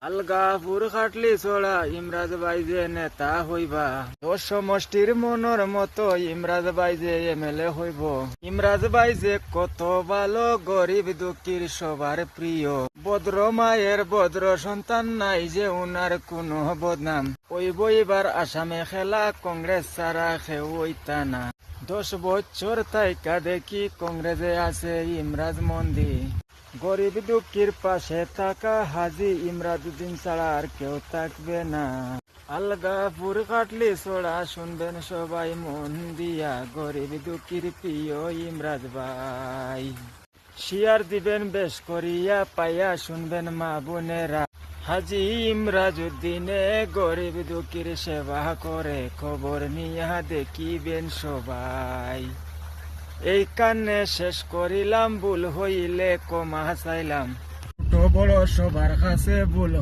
আলগাপুর খাটলি ছোড়া ইমরাজ ভাই যে নেতা হইবা, দশ সমষ্টির মনের মতো ইমরাজ ভাই যে এমএলএ হইব। ইমরাজ ভাই যে কত ভালো, গরিব দুঃখীর সবার প্রিয়, ভদ্র মায়ের ভদ্র সন্তান, নাই যে উনার কোনো বদনাম। ওইব এবার আসামে খেলা, কংগ্রেস ছাড়া কেউ হইতা না। 10 বছর তাইকা দেখি কংগ্রেসে আছে ইমরাজ মন্দি, গরিব দুঃখীর পাশে থাকা হাজি ইমরাজউদ্দিন ছাড়া আর কেউ থাকবে না। আলগাপুর কাটলি ছোড়া শুনবেন সবাই মন দিয়া, গরিব দুঃখীর প্রিয় ইমরাজ ভাই। শিয়ার দিবেন বেশ করিয়া, পাইয়া শুনবেন মা বোনেরা, হাজি ইমরাজউদ্দিনে গরিব দুঃখীর সেবা করে, খবর নিয়া দেখিবেন সবাই। এই কানে শেষ করিলাম, ভুল হইলে ক্ষমা চাইলাম, ছোট বড় সবার কাছে ভুল